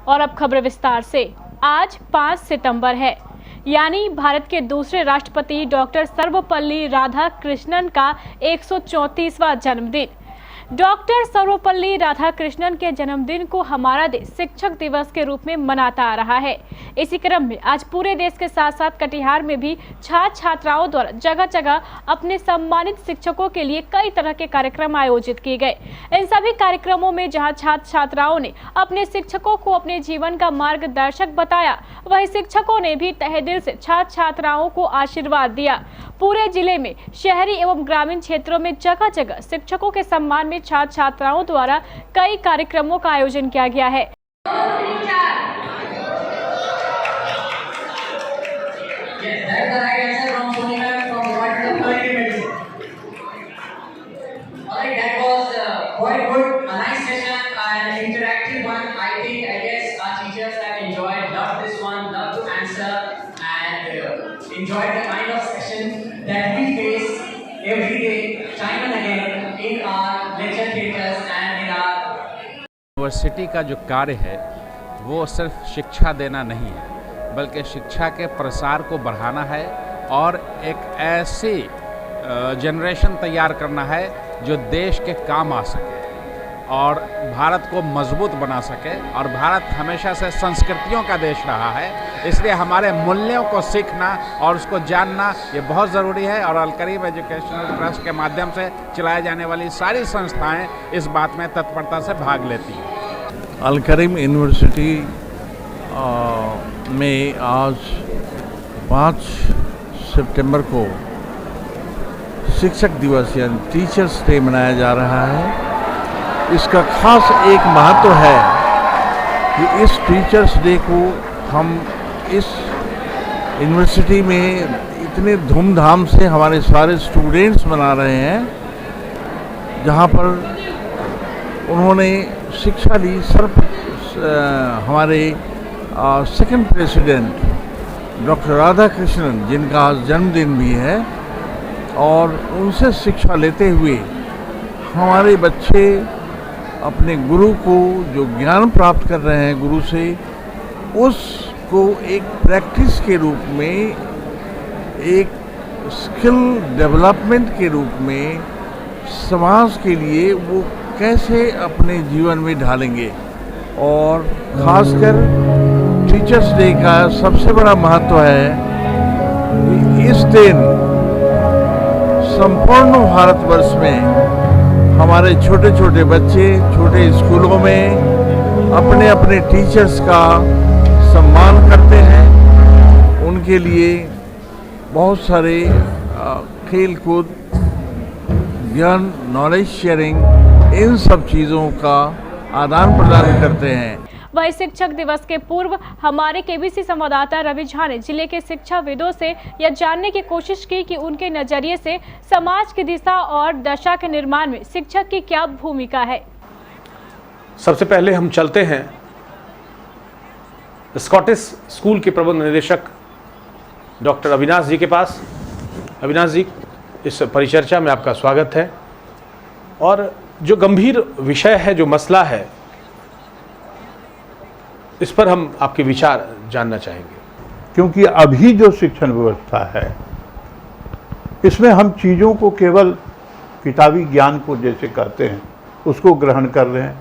और अब खबर विस्तार से। आज 5 सितंबर है, यानी भारत के दूसरे राष्ट्रपति डॉक्टर सर्वपल्ली राधाकृष्णन का 134वां जन्मदिन। डॉक्टर सर्वपल्ली राधाकृष्णन के जन्मदिन को हमारा देश शिक्षक दिवस के रूप में मनाता आ रहा है। इसी क्रम में आज पूरे देश के साथ साथ कटिहार में भी छात्र छात्राओं द्वारा जगह जगह अपने सम्मानित शिक्षकों के लिए कई तरह के कार्यक्रम आयोजित किए गए। इन सभी कार्यक्रमों में जहां छात्र छात्राओं ने अपने शिक्षकों को अपने जीवन का मार्गदर्शक बताया, वहीं शिक्षकों ने भी तहे दिल से छात्र छात्राओं को आशीर्वाद दिया। पूरे जिले में शहरी एवं ग्रामीण क्षेत्रों में जगह जगह शिक्षकों के सम्मान में छात्र छात्राओं द्वारा कई कार्यक्रमों का आयोजन किया गया है। Enjoyed the kind of session that we face every day, time and again, in our lecture theatres and in our university का जो कार्य है वो सिर्फ शिक्षा देना नहीं है, बल्कि शिक्षा के प्रसार को बढ़ाना है और एक ऐसी जनरेशन तैयार करना है जो देश के काम आ सके और भारत को मजबूत बना सके। और भारत हमेशा से संस्कृतियों का देश रहा है, इसलिए हमारे मूल्यों को सीखना और उसको जानना ये बहुत ज़रूरी है। और अलकरीम एजुकेशनल ट्रस्ट के माध्यम से चलाई जाने वाली सारी संस्थाएं इस बात में तत्परता से भाग लेती हैं। अलकरीम यूनिवर्सिटी में आज 5 सितंबर को शिक्षक दिवस यानी टीचर्स डे मनाया जा रहा है। इसका खास एक महत्व है कि इस टीचर्स डे को हम इस यूनिवर्सिटी में इतने धूमधाम से हमारे सारे स्टूडेंट्स मना रहे हैं, जहाँ पर उन्होंने शिक्षा ली। हमारे सेकंड प्रेसिडेंट डॉक्टर राधाकृष्णन, जिनका आज जन्मदिन भी है, और उनसे शिक्षा लेते हुए हमारे बच्चे अपने गुरु को जो ज्ञान प्राप्त कर रहे हैं गुरु से, उसको एक प्रैक्टिस के रूप में, एक स्किल डेवलपमेंट के रूप में समाज के लिए वो कैसे अपने जीवन में ढालेंगे। और ख़ासकर टीचर्स डे का सबसे बड़ा महत्व है कि इस दिन संपूर्ण भारतवर्ष में हमारे छोटे छोटे बच्चे छोटे स्कूलों में अपने अपने टीचर्स का सम्मान करते हैं। उनके लिए बहुत सारे खेल कूद, ज्ञान, नॉलेज शेयरिंग, इन सब चीज़ों का आदान प्रदान करते हैं। वहीं शिक्षक दिवस के पूर्व हमारे केबीसी संवाददाता रवि झा ने जिले के शिक्षाविदों से यह जानने की कोशिश की कि उनके नजरिए से समाज की दिशा और दशा के निर्माण में शिक्षक की क्या भूमिका है। सबसे पहले हम चलते हैं स्कॉटिश स्कूल के प्रबंध निदेशक डॉक्टर अविनाश जी के पास। अविनाश जी, इस परिचर्चा में आपका स्वागत है। और जो गंभीर विषय है, जो मसला है, इस पर हम आपके विचार जानना चाहेंगे। क्योंकि अभी जो शिक्षण व्यवस्था है, इसमें हम चीज़ों को केवल किताबी ज्ञान को जैसे कहते हैं उसको ग्रहण कर रहे हैं।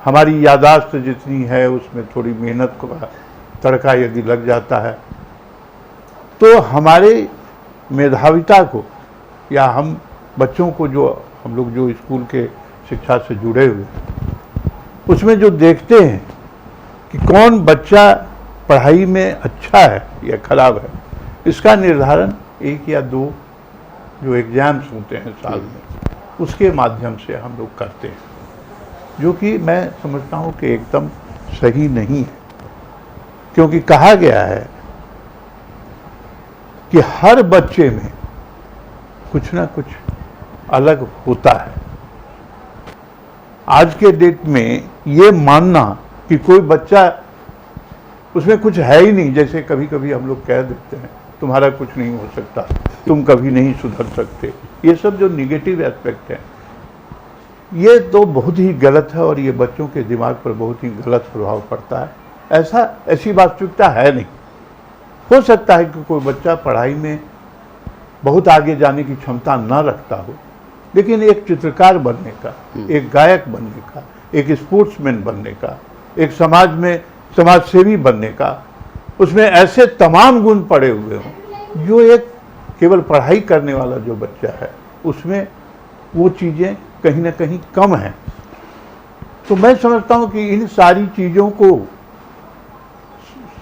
हमारी यादाश्त जितनी है उसमें थोड़ी मेहनत का तड़का यदि लग जाता है तो हमारे मेधाविता को, या हम बच्चों को, जो हम लोग जो स्कूल के शिक्षा से जुड़े हुए, उसमें जो देखते हैं कि कौन बच्चा पढ़ाई में अच्छा है या खराब है, इसका निर्धारण 1 या 2 जो एग्ज़ाम्स होते हैं साल में, उसके माध्यम से हम लोग करते हैं, जो कि मैं समझता हूँ कि एकदम सही नहीं है। क्योंकि कहा गया है कि हर बच्चे में कुछ ना कुछ अलग होता है। आज के डेट में ये मानना कि कोई बच्चा उसमें कुछ है ही नहीं, जैसे कभी कभी हम लोग कह देते हैं तुम्हारा कुछ नहीं हो सकता, तुम कभी नहीं सुधर सकते, ये सब जो निगेटिव एस्पेक्ट है, ये तो बहुत ही गलत है और ये बच्चों के दिमाग पर बहुत ही गलत प्रभाव पड़ता है। ऐसी वास्तविकता है नहीं। हो सकता है कि कोई बच्चा पढ़ाई में बहुत आगे जाने की क्षमता न रखता हो, लेकिन एक चित्रकार बनने का, एक गायक बनने का, एक स्पोर्ट्समैन बनने का, एक समाज में समाजसेवी बनने का, उसमें ऐसे तमाम गुण पड़े हुए हों जो एक केवल पढ़ाई करने वाला जो बच्चा है उसमें वो चीज़ें कहीं ना कहीं कम हैं। तो मैं समझता हूँ कि इन सारी चीज़ों को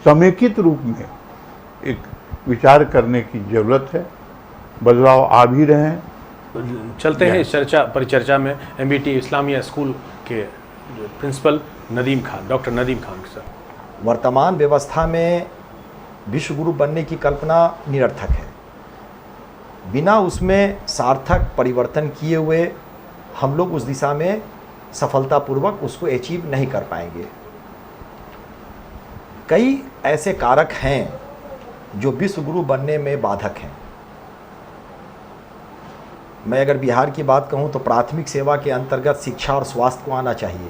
समेकित रूप में एक विचार करने की ज़रूरत है। बदलाव आ भी रहे हैं। चलते हैं इस परिचर्चा में MBT इस्लामिया स्कूल के principal Nadeem Khan, doctor Nadeem Khan sir. वर्तमान व्यवस्था में विश्व गुरु बनने की कल्पना निरर्थक है। बिना उसमें सार्थक परिवर्तन किए हुए हम लोग उस दिशा में सफलतापूर्वक उसको अचीव नहीं कर पाएंगे। कई ऐसे कारक हैं जो विश्व गुरु बनने में बाधक हैं। मैं अगर बिहार की बात कहूं तो प्राथमिक सेवा के अंतर्गत शिक्षा और स्वास्थ्य को आना चाहिए,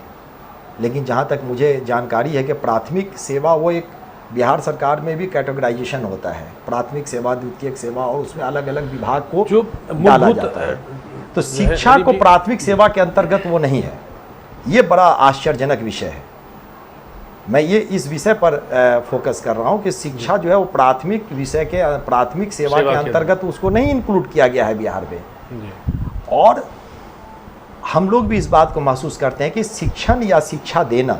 लेकिन जहां तक मुझे जानकारी है कि प्राथमिक सेवा वो एक बिहार सरकार में भी कैटेगराइजेशन होता है, प्राथमिक सेवा, द्वितीयक सेवा, और उसमें अलग अलग विभाग को जो डाला जाता है। तो शिक्षा को प्राथमिक सेवा के अंतर्गत वो नहीं है। ये बड़ा आश्चर्यजनक विषय है। मैं ये इस विषय पर फोकस कर रहा हूँ कि शिक्षा जो है वो प्राथमिक विषय के प्राथमिक सेवा के अंतर्गत उसको नहीं इंक्लूड किया गया है बिहार में। और हम लोग भी इस बात को महसूस करते हैं कि शिक्षण या शिक्षा देना,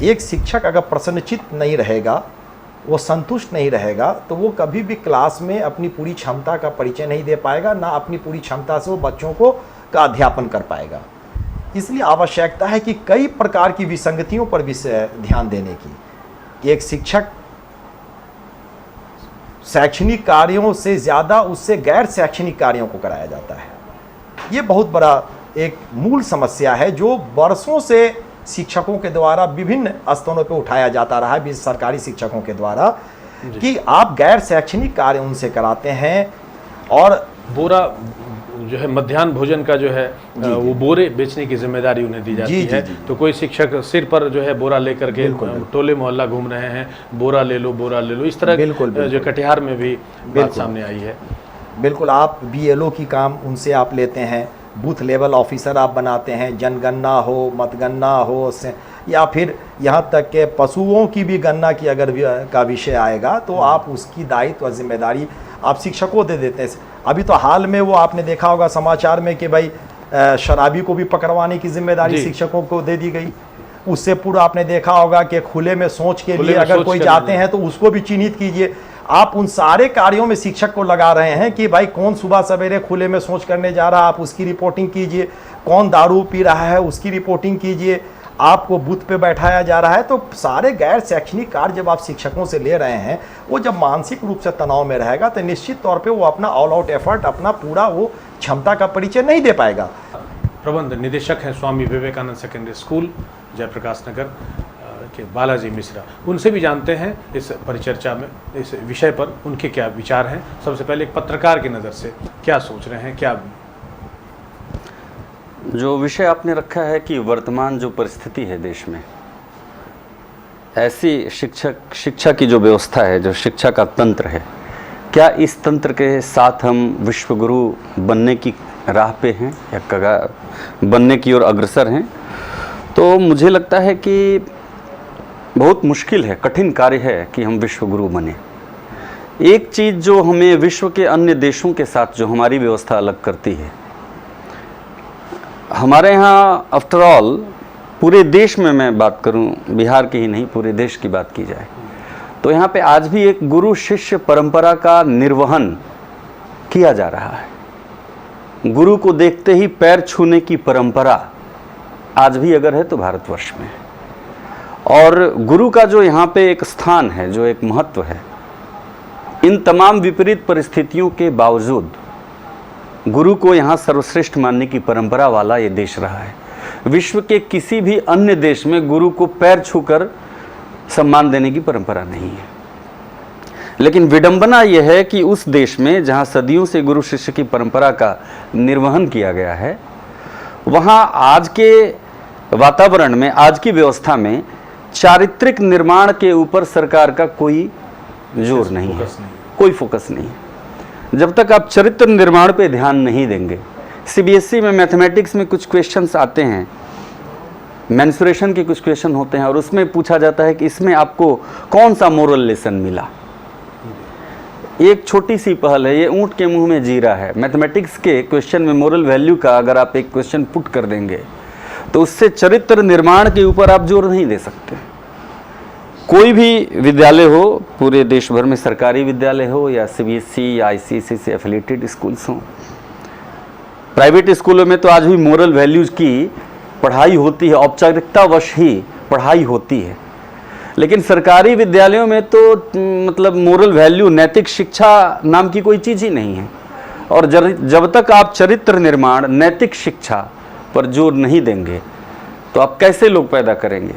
एक शिक्षक अगर प्रसन्नचित्त नहीं रहेगा, वो संतुष्ट नहीं रहेगा, तो वो कभी भी क्लास में अपनी पूरी क्षमता का परिचय नहीं दे पाएगा, ना अपनी पूरी क्षमता से वो बच्चों को का अध्यापन कर पाएगा। इसलिए आवश्यकता है कि कई प्रकार की विसंगतियों पर भी ध्यान देने की। एक शिक्षक शैक्षणिक कार्यों से ज़्यादा उससे गैर शैक्षणिक कार्यों को कराया जाता है। ये बहुत बड़ा एक मूल समस्या है जो वर्षों से शिक्षकों के द्वारा विभिन्न स्तरों पर उठाया जाता रहा है, सरकारी शिक्षकों के द्वारा, कि आप गैर शैक्षणिक कार्य उनसे कराते हैं। और बोरा जो है मध्याह्न भोजन का जो है वो बोरे बेचने की जिम्मेदारी उन्हें दी जाती है। तो कोई शिक्षक सिर पर जो है बोरा लेकर के टोले मोहल्ला घूम रहे हैं, बोरा ले लो, बोरा ले लो, इस तरह जो कटिहार में भी बात सामने आई है। बिल्कुल, आप BLO की काम उनसे आप लेते हैं, बूथ लेवल ऑफिसर आप बनाते हैं, जनगणना हो, मतगणना हो, या फिर यहाँ तक के पशुओं की भी गणना की अगर का विषय आएगा तो आप उसकी दायित्व और जिम्मेदारी आप शिक्षकों दे देते हैं। अभी तो हाल में वो आपने देखा होगा समाचार में कि भाई शराबी को भी पकड़वाने की जिम्मेदारी शिक्षकों को दे दी गई। उससे पूरा आपने देखा होगा कि खुले में सोच के लिए अगर कोई जाते हैं तो उसको भी चिन्हित कीजिए। आप उन सारे कार्यों में शिक्षक को लगा रहे हैं कि भाई कौन सुबह सवेरे खुले में सोच करने जा रहा है, आप उसकी रिपोर्टिंग कीजिए, कौन दारू पी रहा है उसकी रिपोर्टिंग कीजिए, आपको बूथ पे बैठाया जा रहा है। तो सारे गैर शैक्षणिक कार्य जब आप शिक्षकों से ले रहे हैं, वो जब मानसिक रूप से तनाव में रहेगा तो निश्चित तौर पे वो अपना ऑल आउट एफर्ट, अपना पूरा वो क्षमता का परिचय नहीं दे पाएगा। प्रबंध निदेशक हैं स्वामी विवेकानंद सेकेंडरी स्कूल जयप्रकाश नगर के बालाजी मिश्रा, उनसे भी जानते हैं इस परिचर्चा में इस विषय पर उनके क्या विचार हैं। सबसे पहले एक पत्रकार की नज़र से क्या सोच रहे हैं, क्या जो विषय आपने रखा है कि वर्तमान जो परिस्थिति है देश में, ऐसी शिक्षा की जो व्यवस्था है, जो शिक्षा का तंत्र है, क्या इस तंत्र के साथ हम विश्वगुरु बनने की राह पे हैं या बनने की ओर अग्रसर हैं? तो मुझे लगता है कि बहुत मुश्किल है, कठिन कार्य है कि हम विश्वगुरु बने। एक चीज़ जो हमें विश्व के अन्य देशों के साथ जो हमारी व्यवस्था अलग करती है, हमारे यहाँ आफ्टर ऑल पूरे देश में, मैं बात करूं बिहार की ही नहीं पूरे देश की बात की जाए तो यहाँ पे आज भी एक गुरु शिष्य परंपरा का निर्वहन किया जा रहा है। गुरु को देखते ही पैर छूने की परंपरा आज भी अगर है तो भारतवर्ष में है। और गुरु का जो यहाँ पे एक स्थान है, जो एक महत्व है, इन तमाम विपरीत परिस्थितियों के बावजूद गुरु को यहाँ सर्वश्रेष्ठ मानने की परंपरा वाला ये देश रहा है। विश्व के किसी भी अन्य देश में गुरु को पैर छूकर सम्मान देने की परंपरा नहीं है। लेकिन विडंबना यह है कि उस देश में जहाँ सदियों से गुरु शिष्य की परंपरा का निर्वहन किया गया है, वहाँ आज के वातावरण में, आज की व्यवस्था में चारित्रिक निर्माण के ऊपर सरकार का कोई जोर नहीं है, कोई फोकस नहीं है। जब तक आप चरित्र निर्माण पे ध्यान नहीं देंगे, सीबीएसई में मैथमेटिक्स में कुछ क्वेश्चंस आते हैं, मेंसुरेशन के कुछ क्वेश्चन होते हैं और उसमें पूछा जाता है कि इसमें आपको कौन सा मोरल लेसन मिला। एक छोटी सी पहल है, ये ऊंट के मुंह में जीरा है। मैथमेटिक्स के क्वेश्चन में मोरल वैल्यू का अगर आप एक क्वेश्चन पुट कर देंगे तो उससे चरित्र निर्माण के ऊपर आप जोर नहीं दे सकते। कोई भी विद्यालय हो, पूरे देश भर में सरकारी विद्यालय हो या सीबीएसई या आईसीएसई से एफिलिएटेड स्कूल्स हों, प्राइवेट स्कूलों में तो आज भी मोरल वैल्यूज की पढ़ाई होती है, औपचारिकतावश ही पढ़ाई होती है। लेकिन सरकारी विद्यालयों में तो मतलब मोरल वैल्यू, नैतिक शिक्षा नाम की कोई चीज़ ही नहीं है। और जब तक आप चरित्र निर्माण, नैतिक शिक्षा पर जोर नहीं देंगे तो आप कैसे लोग पैदा करेंगे।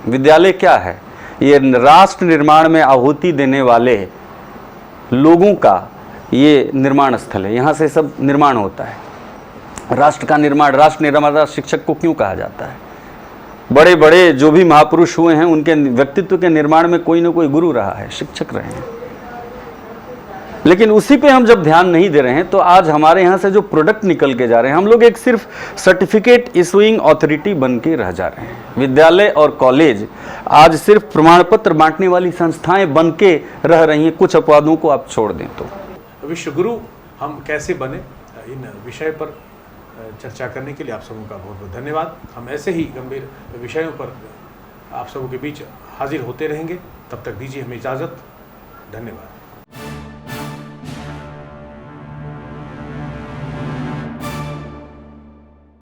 विद्यालय क्या है? ये राष्ट्र निर्माण में आहुति देने वाले लोगों का ये निर्माण स्थल है। यहाँ से सब निर्माण होता है। राष्ट्र का निर्माण, राष्ट्र निर्माता शिक्षक को क्यों कहा जाता है? बड़े बड़े जो भी महापुरुष हुए हैं उनके व्यक्तित्व के निर्माण में कोई ना कोई गुरु रहा है, शिक्षक रहे हैं। लेकिन उसी पे हम जब ध्यान नहीं दे रहे हैं तो आज हमारे यहाँ से जो प्रोडक्ट निकल के जा रहे हैं, हम लोग एक सिर्फ सर्टिफिकेट इशूइंग अथॉरिटी बन के रह जा रहे हैं। विद्यालय और कॉलेज आज सिर्फ प्रमाण पत्र बांटने वाली संस्थाएं बन के रह रही हैं। कुछ अपवादों को आप छोड़ दें तो। विश्व गुरु हम कैसे बने, इन विषय पर चर्चा करने के लिए आप सबों का बहुत बहुत धन्यवाद। हम ऐसे ही गंभीर विषयों पर आप सबों के बीच हाजिर होते रहेंगे। तब तक दीजिए हमें इजाज़त। धन्यवाद।